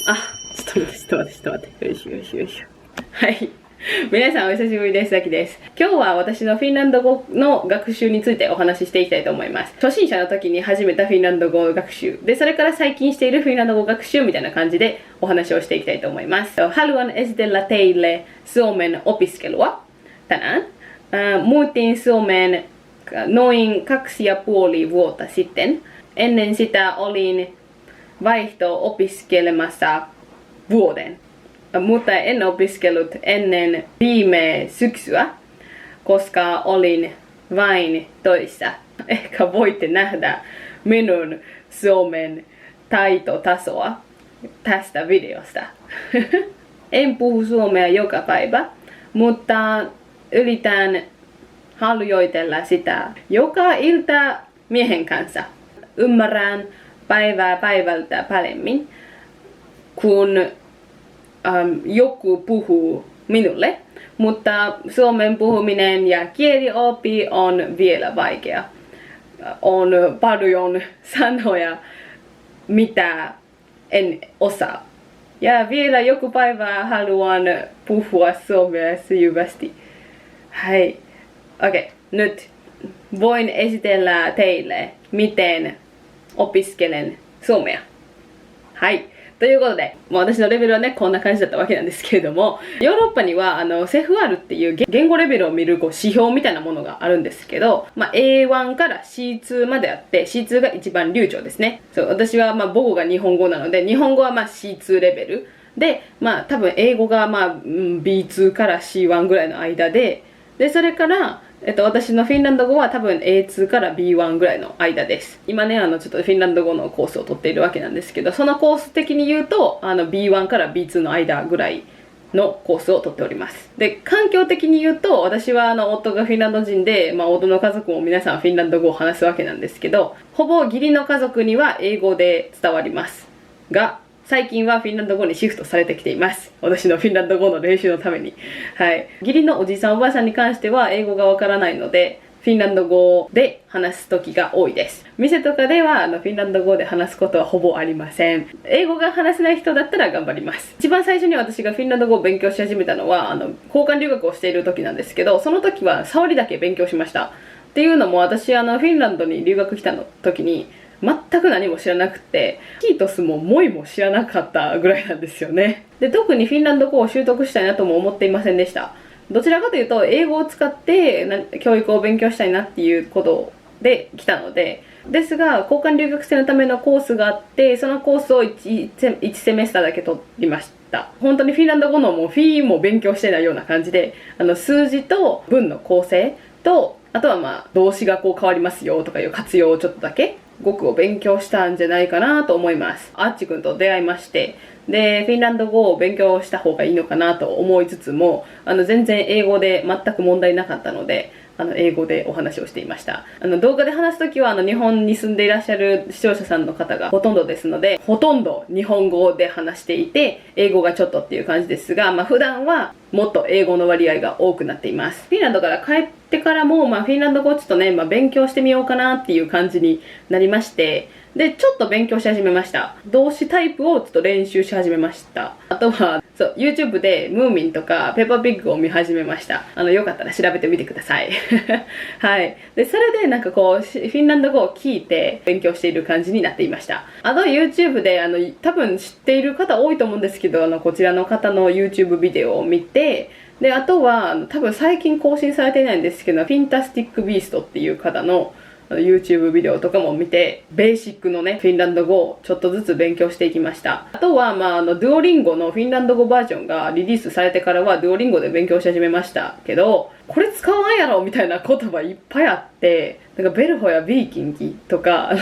あ、ちょっと待って。よいしょよいしょよいしょ。はい。皆さんお久しぶりです。さきです。今日は私のフィンランド語の学習についてお話ししていきたいと思います。初心者の時に始めたフィンランド語学習。で、それから最近しているフィンランド語学習みたいな感じでお話をしていきたいと思います。Haluan esitellä teille Suomen opiskelua tänään. Muutin Suomeen noin 2,5 vuotta sitten. Ennen sitä olin vaihto-opiskelemassa vuoden. Mutta en opiskellut ennen viime syksyä, koska olin vain töissä. Ehkä voitte nähdä minun suomen taitotasoa tästä videosta. En puhu suomea joka päivä, mutta yritän harjoitella sitä joka ilta miehen kanssa. Ymmärrän päivää päivältä paremmin, kun joku puhuu minulle, mutta suomen puhuminen ja kielioppi on vielä vaikea. On paljon sanoja, mitä en osaa. Ja vielä joku päivä haluan puhua suomea sujuvasti. Hei, okei, nyt voin esitellä teille, miten opiskelen suomea. はい。ということで、私のレベルはね、こんな感じだったわけなんですけれども、ヨーロッパにはCEFRっていう言語レベルを見る指標みたいなものがあるんですけど、A1 から C2 まであって、C2 が一番流暢ですね。そう、私は母語が日本語なので、日本語はC2 レベル。で、多分英語がB2 から C1 ぐらいの間で、それから、私のフィンランド語は多分 A2 から B1 ぐらいの間です。今ね、ちょっとフィンランド語のコースを取っているわけなんですけど、そのコース的に言うと、B1 から B2 の間ぐらいのコースを取っております。で、環境的に言うと、私は夫がフィンランド人で、夫の家族も皆さんフィンランド語を話すわけなんですけど、ほぼ義理の家族には英語で伝わりますが、最近はフィンランド語にシフトされてきています。私のフィンランド語の練習のために。はい。義理のおじさんおばあさんに関しては英語がわからないので、フィンランド語で話す時が多いです。店とかではフィンランド語で話すことはほぼありません。英語が話せない人だったら頑張ります。一番最初に私がフィンランド語を勉強し始めたのは交換留学をしている時なんですけど、その時は触りだけ勉強しました。っていうのも私フィンランドに留学来た時に全く何も知らなくて、キートスもモイも知らなかったぐらいなんですよね。で、特にフィンランド語を習得したいなとも思っていませんでした。どちらかというと英語を使って教育を勉強したいなっていうことで来たので、ですが交換留学生のためのコースがあって、そのコースを 1セメスターだけ取りました。本当にフィンランド語のフィーも勉強してないような感じで、数字と文の構成と、あとは動詞が変わりますよとかいう活用をちょっとだけ語句を勉強したんじゃないかなと思います。アッチ君と出会いまして、でフィンランド語を勉強した方がいいのかなと思いつつも、全然英語で全く問題なかったので、英語でお話をしていました。動画で話すときは日本に住んでいらっしゃる視聴者さんの方がほとんどですので、ほとんど日本語で話していて、英語がちょっとっていう感じですが、普段はもっと英語の割合が多くなっています。フィンランドから帰ってからも、フィンランド語をちょっとね、勉強してみようかなっていう感じになりまして、で、ちょっと勉強し始めました。動詞タイプをちょっと練習し始めました。あとは、YouTube でムーミンとかペッパーピッグを見始めました。よかったら調べてみてください。はい。で、それでフィンランド語を聞いて勉強している感じになっていました。あと YouTube で、多分知っている方多いと思うんですけど、こちらの方の YouTube ビデオを見て、で、あとは、多分最近更新されていないんですけど、フィンタスティックビーストっていう方のYouTube ビデオとかも見て、ベーシックのね、フィンランド語をちょっとずつ勉強していきました。あとは、ドゥオリンゴのフィンランド語バージョンがリリースされてからは、ドゥオリンゴで勉強し始めましたけど、これ使わんやろみたいな言葉いっぱいあって、ベルホやビーキンギとか、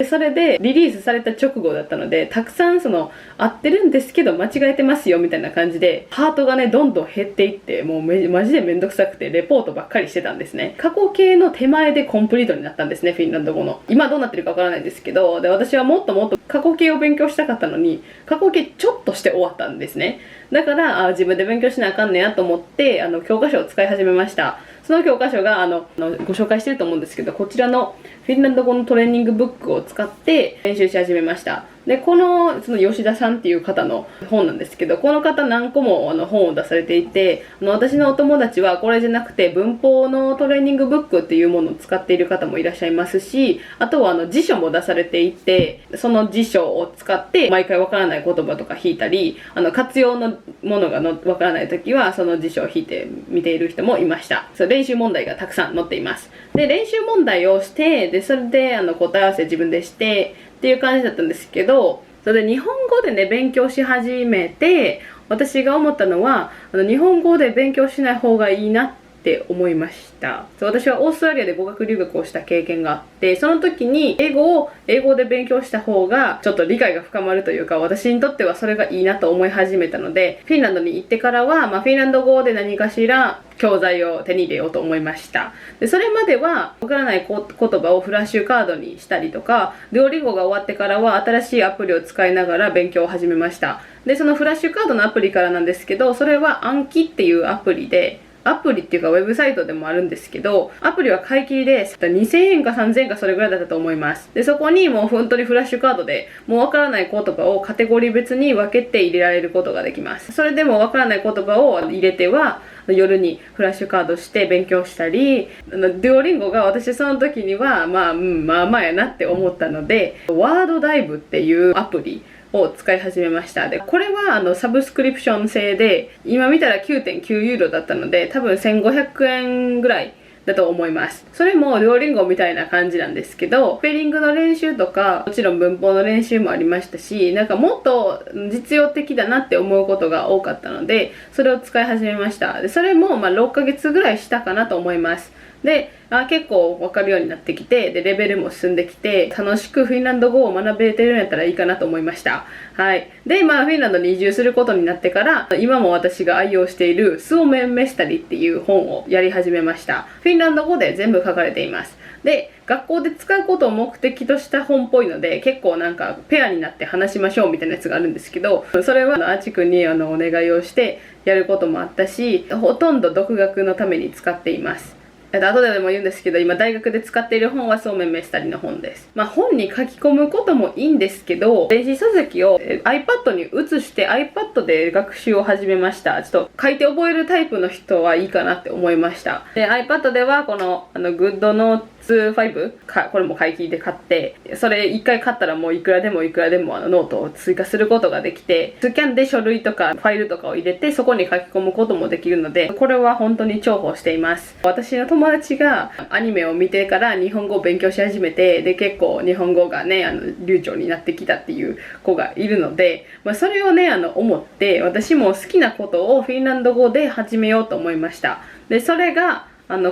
それでリリースされた直後だったので、たくさん合ってるんですけど間違えてますよみたいな感じで、ハートがね、どんどん減っていって、もうマジでめんどくさくて、レポートばっかりしてたんですね。過去形の手前でコンプリートになったんですね、フィンランド語の。今どうなってるかわからないんですけど、で、私はもっともっと過去形を勉強したかったのに、過去形ちょっとして終わったんですね。だから自分で勉強しなあかんねやと思って教科書を使い始めました。その教科書がご紹介してると思うんですけど、こちらのフィンランド語のトレーニングブックを使って練習し始めました。で、その吉田さんっていう方の本なんですけど、この方何個も本を出されていて、私のお友達はこれじゃなくて文法のトレーニングブックっていうものを使っている方もいらっしゃいますし、あとは辞書も出されていて、その辞書を使って毎回わからない言葉とか引いたり、活用のものがわからない時はその辞書を引いて見ている人もいました。練習問題がたくさん載っています。で、練習問題をして、でそれで答え合わせ自分でしてっていう感じだったんですけど、それで日本語でね勉強し始めて、私が思ったのは日本語で勉強しない方がいいなって思いました。私はオーストラリアで語学留学をした経験があって、その時に英語で勉強した方がちょっと理解が深まるというか、私にとってはそれがいいなと思い始めたので、フィンランドに行ってからは、フィンランド語で何かしら教材を手に入れようと思いました。でそれまではわからない言葉をフラッシュカードにしたりとか、デュオリンゴが終わってからは新しいアプリを使いながら勉強を始めました。でそのフラッシュカードのアプリからなんですけど、それは暗記っていうアプリで、アプリっていうかウェブサイトでもあるんですけど、アプリは買い切りで2000円か3000円かそれぐらいだったと思います。でそこにもう本当にフラッシュカードでもうわからない言葉をカテゴリー別に分けて入れられることができます。それでもわからない言葉を入れては夜にフラッシュカードして勉強したり、デュオリンゴが私その時にはまあまあやなって思ったので、ワードダイブっていうアプリを使い始めました。でこれはサブスクリプション制で、今見たら 9.9 ユーロだったので多分1500円ぐらいだと思います。それもデュオリンゴみたいな感じなんですけど、スペリングの練習とかもちろん文法の練習もありましたし、なんかもっと実用的だなって思うことが多かったので、それを使い始めました。でそれも6ヶ月ぐらいしたかなと思います。で結構分かるようになってきて、でレベルも進んできて、楽しくフィンランド語を学べてるんやったらいいかなと思いました。はい。でフィンランドに移住することになってから、今も私が愛用しているスオメンメスタリっていう本をやり始めました。フィンランド語で全部書かれています。で学校で使うことを目的とした本っぽいので、結構なんかペアになって話しましょうみたいなやつがあるんですけど、それはアーチくんにお願いをしてやることもあったし、ほとんど独学のために使っています。後でも言うんですけど、今大学で使っている本はそうめんメスタリの本です。本に書き込むこともいいんですけど、電子書籍を iPad に移して iPad で学習を始めました。ちょっと書いて覚えるタイプの人はいいかなって思いました。で iPad ではこのGoodNotes 5これも買い切りで買って、それ1回買ったらもういくらでもノートを追加することができて、スキャンで書類とかファイルとかを入れてそこに書き込むこともできるので、これは本当に重宝しています。私の友達がアニメを見てから日本語を勉強し始めて、で結構日本語がね流暢になってきたっていう子がいるので、それをね思って、私も好きなことをフィンランド語で始めようと思いました。でそれが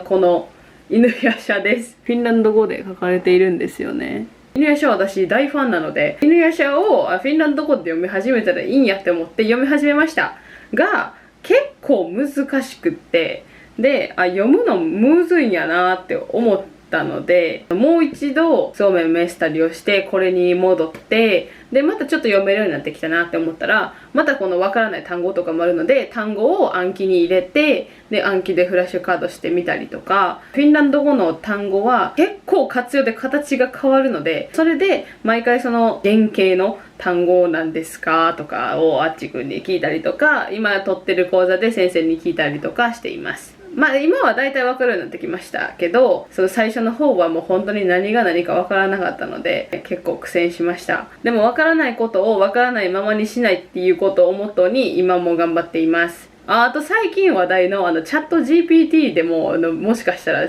この犬夜叉です。フィンランド語で書かれているんですよね。犬夜叉は私大ファンなので、犬夜叉をフィンランド語で読み始めたらいいんやって思って読み始めましたが、結構難しくって、で読むのむずいんやなって思ったので、もう一度そうめんメスタリをしてこれに戻って、でまたちょっと読めるようになってきたなって思ったら、またこのわからない単語とかもあるので、単語を暗記に入れて、で暗記でフラッシュカードしてみたりとか、フィンランド語の単語は結構活用で形が変わるので、それで毎回その原型の単語なんですかとかをあっちくんに聞いたりとか、今取ってる講座で先生に聞いたりとかしています。今は大体分かるようになってきましたけど、その最初の方はもう本当に何が何か分からなかったので結構苦戦しました。でも分からないことを分からないままにしないっていうことをモットーに今も頑張っています。あと最近話題のチャット GPT でももしかしたら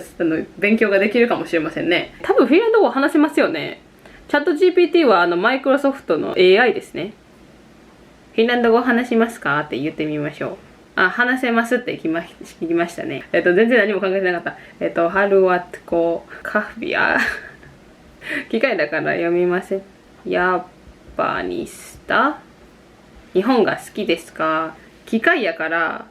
勉強ができるかもしれませんね。多分フィンランド語話せますよね。チャット GPT はマイクロソフトの AI ですね。フィンランド語話しますかって言ってみましょう。話せますって聞きましたね。全然何も考えてなかった。ハルワットコカフビア。機械だから読みません。ヤバニスタ。日本が好きですか？機械やから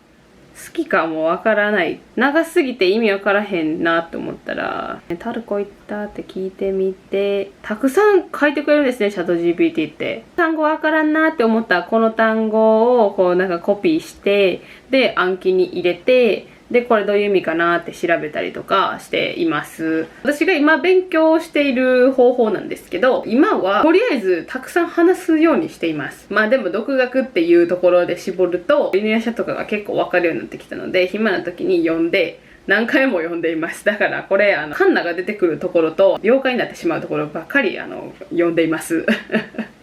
好きかもわからない。長すぎて意味わからへんなって思ったら、タルコ行ったって聞いてみて、たくさん書いてくれるんですね、チャット GPT って。単語わからんなって思ったら、この単語をこうなんかコピーして、で暗記に入れて、でこれどういう意味かなって調べたりとかしています。私が今勉強している方法なんですけど、今はとりあえずたくさん話すようにしています。まあでも独学っていうところで絞るとリニア車とかが結構わかるようになってきたので、暇な時に読んで何回も読んでいます。だからこれカンナが出てくるところと妖怪になってしまうところばっかり読んでいます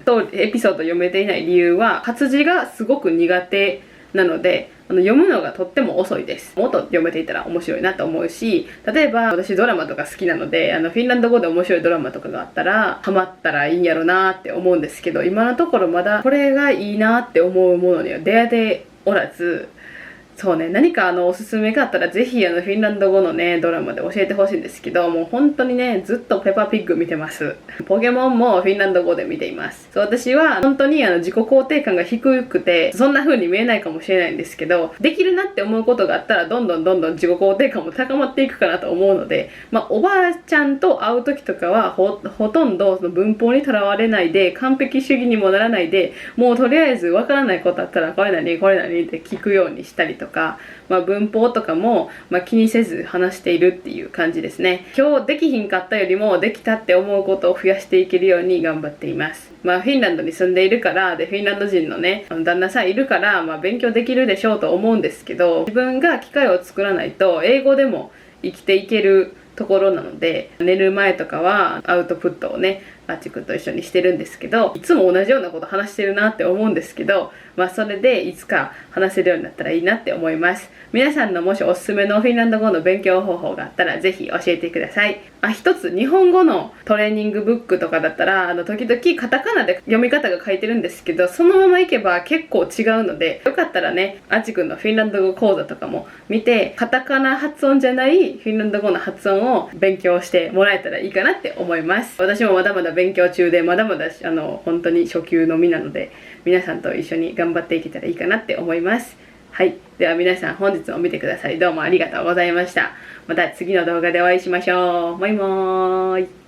とエピソード読めていない理由は活字がすごく苦手なので読むのがとっても遅いです。もっと読めていたら面白いなと思うし、例えば私ドラマとか好きなのでフィンランド語で面白いドラマとかがあったらハマったらいいんやろなって思うんですけど、今のところまだこれがいいなって思うものには出会えておらず、そうね、何かおすすめがあったらぜひフィンランド語のねドラマで教えてほしいんですけど、もう本当にねずっとペッパーピッグ見てます。ポケモンもフィンランド語で見ています。そう、私は本当に自己肯定感が低くてそんな風に見えないかもしれないんですけど、できるなって思うことがあったらどんどん自己肯定感も高まっていくかなと思うので、おばあちゃんと会う時とかはほとんどその文法にとらわれないで、完璧主義にもならないで、もうとりあえずわからないことあったらこれ何これ何って聞くようにしたりとか、文法とかも、気にせず話しているっていう感じですね。今日できひんかったよりもできたって思うことを増やしていけるように頑張っています。フィンランドに住んでいるからで、フィンランド人のね旦那さんいるから、勉強できるでしょうと思うんですけど、自分が機会を作らないと英語でも生きていけるところなので、寝る前とかはアウトプットをねあっちくんと一緒にしてるんですけど、いつも同じようなこと話してるなって思うんですけど、それでいつか話せるようになったらいいなって思います。皆さんのもしおすすめのフィンランド語の勉強方法があったらぜひ教えてください。一つ日本語のトレーニングブックとかだったら時々カタカナで読み方が書いてるんですけど、そのままいけば結構違うので、よかったらねあっちくんのフィンランド語講座とかも見て、カタカナ発音じゃないフィンランド語の発音を勉強してもらえたらいいかなって思います。私もまだまだ勉強中で、まだまだ本当に初級のみなので、皆さんと一緒に頑張っていけたらいいかなって思います。はい、では皆さん本日も見てくださりどうもありがとうございました。また次の動画でお会いしましょう。バイバーイ。